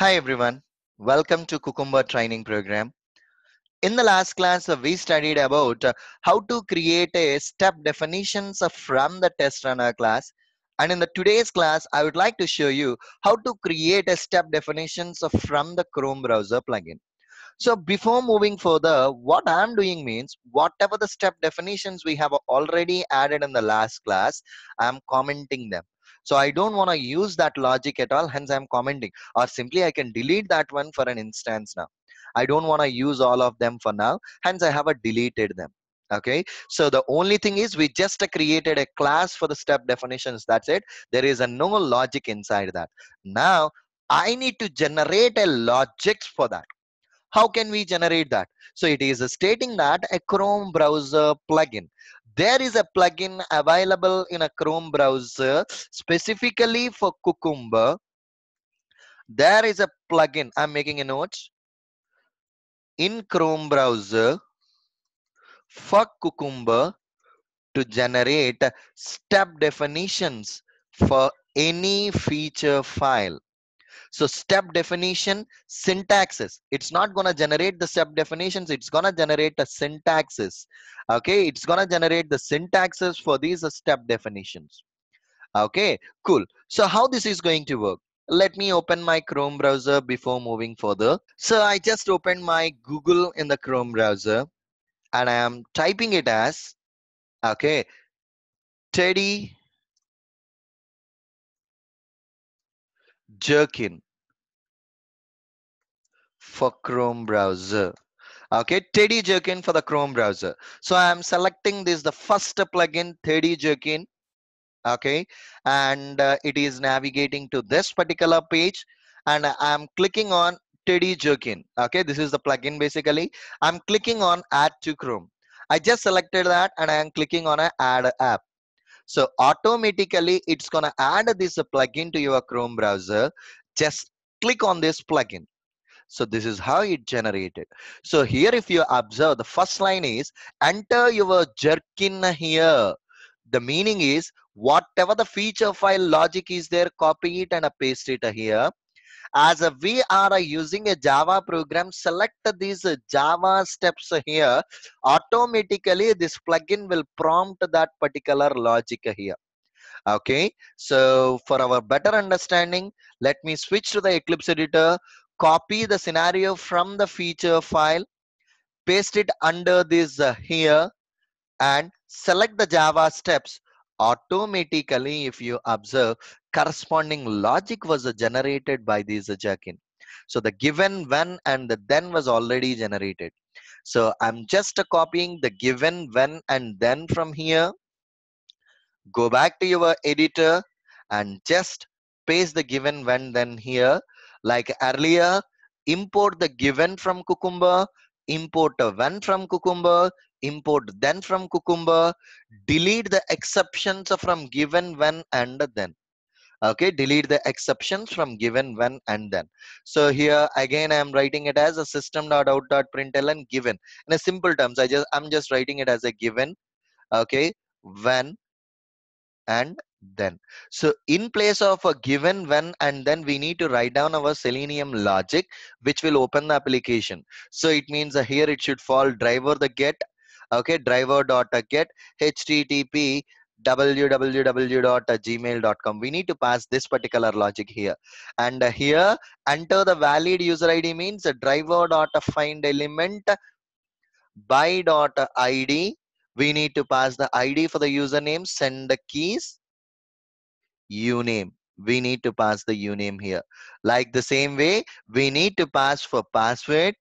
Hi everyone, welcome to Cucumber Training Program. In the last class, we studied about how to create a step definitions from the test runner class. And in the today's class, I would like to show you how to create a step definitions from the Chrome browser plugin. So before moving further, what I'm doing means whatever the step definitions we have already added in the last class, I'm commenting them. So I don't want to use that logic at all, hence I'm commenting. Or simply I can delete that one for an instance now. I don't want to use all of them for now, hence I have deleted them. Okay, so the only thing is we just created a class for the step definitions. That's it. There is no logic inside that. Now I need to generate a logic for that. How can we generate that? So it is stating that a Chrome browser plugin. There is a plugin available in a Chrome browser specifically for Cucumber. There is a plugin. I'm making a note in Chrome browser for Cucumber to generate step definitions for any feature file. So step definition syntaxes. It's not going to generate the step definitions. It's going to generate the syntaxes. Okay. It's going to generate the syntaxes for these step definitions. Okay. Cool. So how this is going to work? Let me open my Chrome browser before moving further. So I just opened my Google in the Chrome browser and I am typing it as, okay, Teddy Jerkin for Chrome browser. Okay, Teddy Jerkin for the Chrome browser. So I'm selecting this the first plugin, Teddy Jerkin. Okay, and it is navigating to this particular page, and I'm clicking on Teddy Jerkin. Okay, this is the plugin basically. I'm clicking on Add to Chrome. I just selected that, and I am clicking on a Add App. So automatically, it's gonna add this plugin to your Chrome browser. Just click on this plugin. So this is how it generated. So here if you observe, the first line is enter your jerkin here. The meaning is whatever the feature file logic is there, copy it and paste it here. As we are using a Java program, select these Java steps here. Automatically this plugin will prompt that particular logic here. Okay, so for our better understanding, let me switch to the Eclipse editor, copy the scenario from the feature file, paste it under this here, and select the Java steps. Automatically, if you observe, corresponding logic was generated by this jerkin. So the given, when, and the then was already generated. So I'm just copying the given, when, and then from here. Go back to your editor and just paste the given, when, then here. Like earlier, import the given from Cucumber, import a when from Cucumber, import then from Cucumber, delete the exceptions from given, when, and then. Okay, delete the exceptions from given, when, and then. So here again I am writing it as a system.out.println given. In a simple terms, I'm just writing it as a given. Okay, when and then. So in place of a given, when, and then, we need to write down our Selenium logic which will open the application. So it means here it should fall driver the get. Okay, driver dot get http www.gmail.com. We need to pass this particular logic here, and here enter the valid user ID means driver dot find element by dot id. We need to pass the id for the username, send the keys, uname. We need to pass the uname here. Like the same way, we need to pass for password,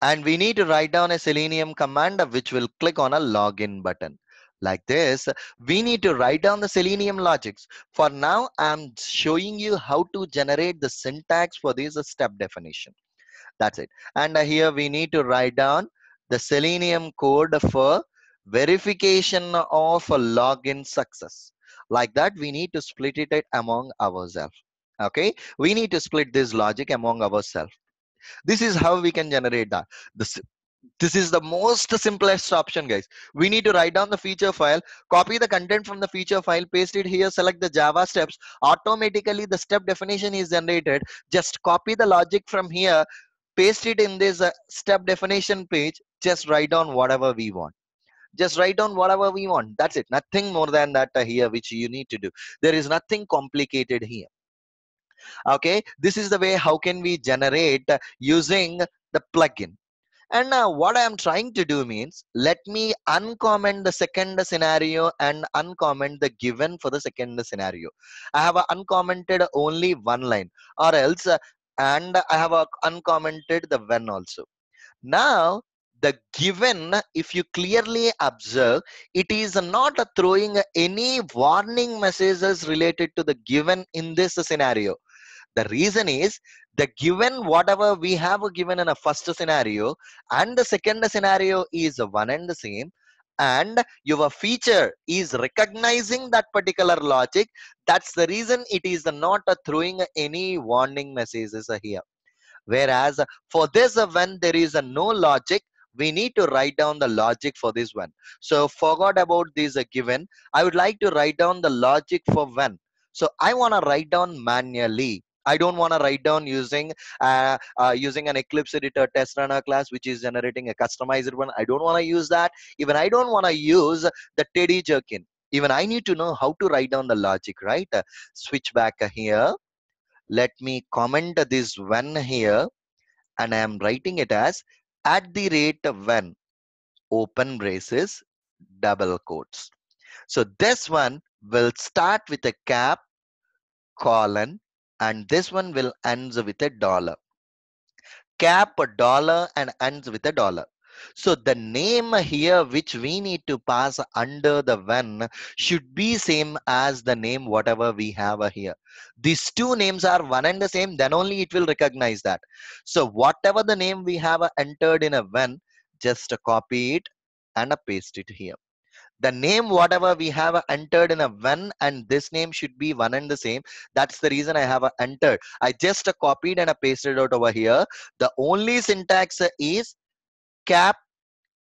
and we need to write down a Selenium command which will click on a login button. Like this, we need to write down the Selenium logics. For now, I'm showing you how to generate the syntax for this step definition. That's it. And here we need to write down the Selenium code for verification of a login success. Like that, we need to split it among ourselves. Okay, we need to split this logic among ourselves. This is how we can generate that. This is the most simplest option, guys. We need to write down the feature file, copy the content from the feature file, paste it here, select the Java steps. Automatically, the step definition is generated. Just copy the logic from here, paste it in this step definition page. Just write down whatever we want. Just write down whatever we want. That's it. Nothing more than that here, which you need to do. There is nothing complicated here. Okay, this is the way how can we generate using the plugin. And now what I am trying to do means, let me uncomment the second scenario and uncomment the given for the second scenario. I have uncommented only one line, or else and I have uncommented the when also. Now the given, if you clearly observe, it is not throwing any warning messages related to the given in this scenario. The reason is, the given whatever we have given in a first scenario and the second scenario is one and the same, and your feature is recognizing that particular logic. That's the reason it is not throwing any warning messages here. Whereas for this when there is a no logic, we need to write down the logic for this one. So forgot about this given. I would like to write down the logic for when. So I want to write down manually. I don't want to write down using an Eclipse editor test runner class which is generating a customized one. I don't want to use that. Even I don't want to use the Teddy Jerkin. Even I need to know how to write down the logic, right? Switch back here. Let me comment this when here, and I am writing it as at the rate when, open braces, double quotes. So this one will start with a cap, colon, and this one will ends with a dollar. Cap a dollar and ends with a dollar. So the name here which we need to pass under the when should be same as the name whatever we have here. These two names are one and the same, then only it will recognize that. So whatever the name we have entered in a when, just copy it and paste it here. The name whatever we have entered in a when, and this name should be one and the same. That's the reason I have entered. I just copied and pasted out over here. The only syntax is cap,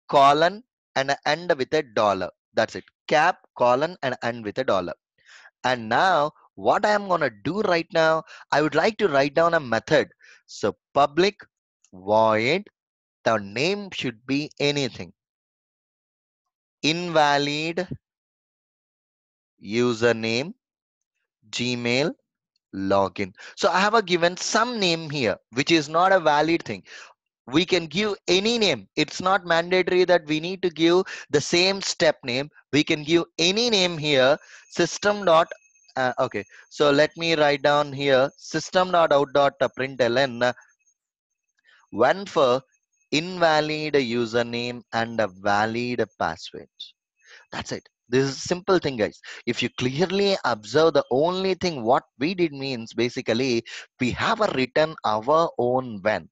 colon, and end with a dollar. That's it. Cap, colon, and end with a dollar. And now what I am going to do right now, I would like to write down a method. So public void, the name should be anything. Invalid username, Gmail, login. So I have a given some name here, which is not a valid thing. We can give any name. It's not mandatory that we need to give the same step name. We can give any name here. System dot okay, so let me write down here system dot out dot println when for invalid username and a valid password. That's it. This is a simple thing, guys. If you clearly observe, the only thing what we did means basically we have a written our own when.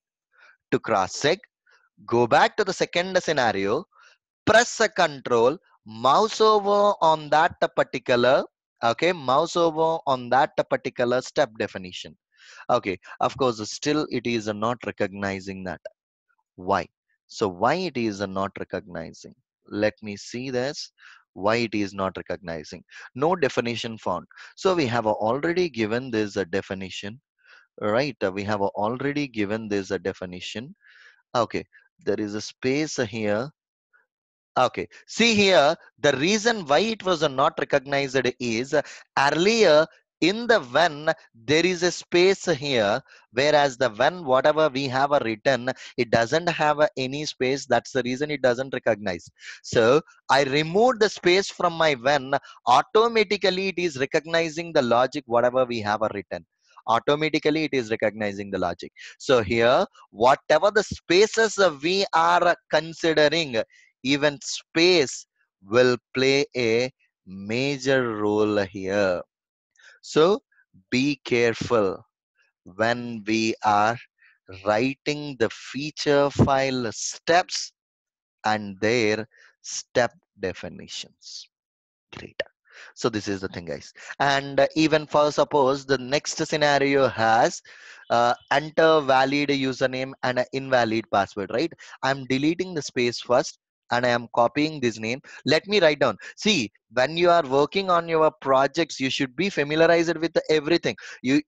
To cross check, go back to the second scenario, press a control, mouse over on that particular, okay, mouse over on that particular step definition. Okay, of course, still it is not recognizing that. Why? So why it is not recognizing? Let me see this. Why it is not recognizing? No definition found. So we have already given this a definition, right? We have already given this a definition. Okay, there is a space here. Okay, see here, the reason why it was not recognized is earlier in the when there is a space here, whereas the when whatever we have a written, it doesn't have any space. That's the reason it doesn't recognize. So I removed the space from my when, automatically it is recognizing the logic whatever we have a written. Automatically it is recognizing the logic. So here, whatever the spaces we are considering, even space will play a major role here. So be careful when we are writing the feature file steps and their step definitions. Great. So this is the thing, guys. And even for suppose the next scenario has enter valid username and an invalid password, right? I'm deleting the space first and I am copying this name. Let me write down. See, when you are working on your projects, you should be familiarized with everything. You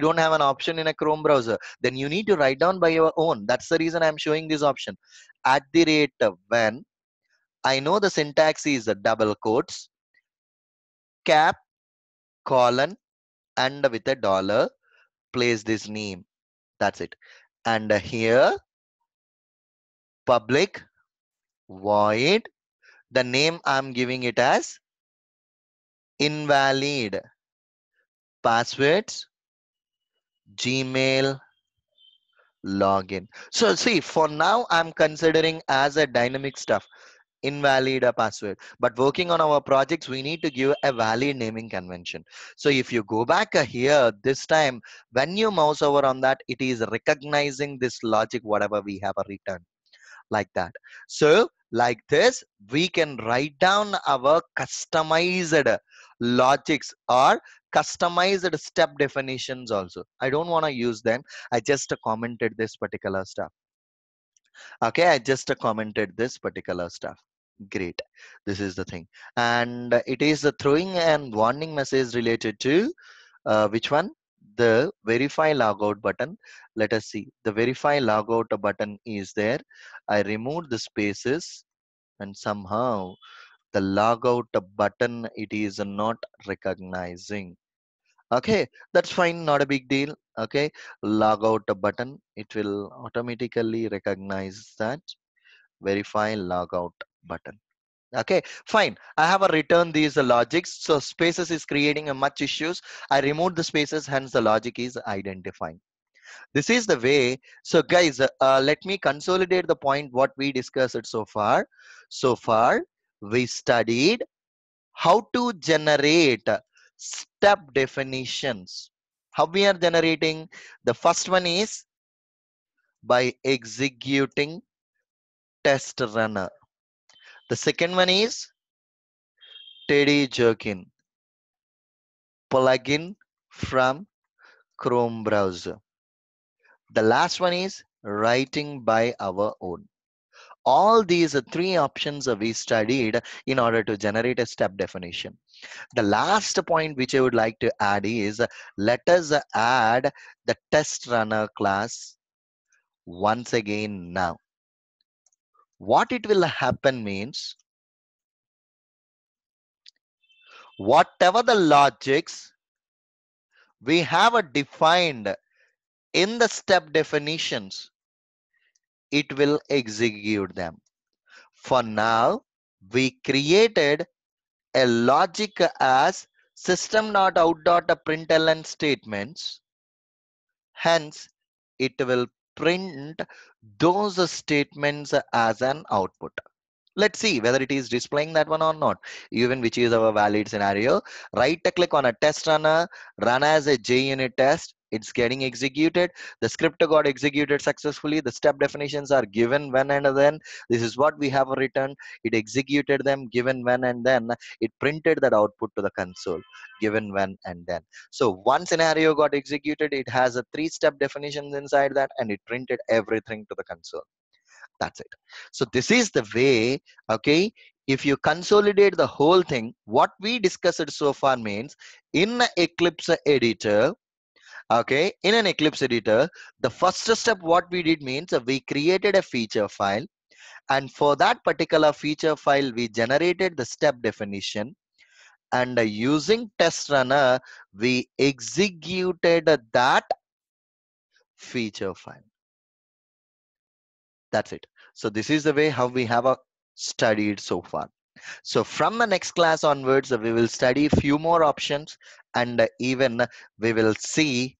don't have an option in a Chrome browser. Then you need to write down by your own. That's the reason I'm showing this option. At the rate when I know the syntax is double quotes, cap, colon, and with a dollar, place this name. That's it. And here, public void, the name I'm giving it as invalid passwords, Gmail login. So see, for now, I'm considering as a dynamic stuff. Invalid a password, but working on our projects we need to give a valid naming convention. So if you go back here this time, when you mouse over on that, it is recognizing this logic whatever we have written, like that. So like this we can write down our customized logics or customized step definitions also. I don't want to use them. I just commented this particular stuff. Okay, I just commented this particular stuff. Great. This is the thing. And it is the throwing and warning message related to which one? The verify logout button. Let us see. The verify logout button is there. I removed the spaces and somehow the logout button it is not recognizing. Okay, that's fine, not a big deal. Okay, logout button, it will automatically recognize that verify logout button. Okay, fine. I have a return these logics. So spaces is creating a much issues. I removed the spaces, hence the logic is identifying. This is the way. So guys, let me consolidate the point what we discussed so far. So far, we studied how to generate step definitions. How we are generating? The first one is by executing test runner. The second one is Teddy Jerkin plugin from Chrome browser. The last one is writing by our own. All these three options we studied in order to generate a step definition. The last point which I would like to add is let us add the test runner class once again now. What it will happen means whatever the logics we have defined in the step definitions, it will execute them. For now, we created a logic as system.out.println statements. Hence, it will print those statements as an output. Let's see whether it is displaying that one or not, even which is our valid scenario. Right click on a test runner, run as a JUnit test. It's getting executed. The script got executed successfully. The step definitions are given when and then. This is what we have written. It executed them given when and then. It printed that output to the console given when and then. So one scenario got executed. It has a three-step definitions inside that and it printed everything to the console. That's it. So this is the way. Okay, if you consolidate the whole thing, what we discussed so far means in Eclipse editor. Okay, in an Eclipse editor, the first step what we did means we created a feature file, and for that particular feature file we generated the step definition, and using test runner we executed that feature file. That's it. So this is the way how we have studied so far. So from the next class onwards, we will study few more options, and even we will see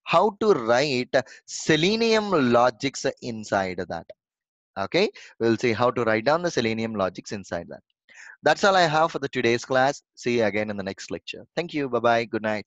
how to write Selenium logics inside that. Okay, we'll see how to write down the Selenium logics inside that. That's all I have for the today's class. See you again in the next lecture. Thank you. Bye bye. Good night.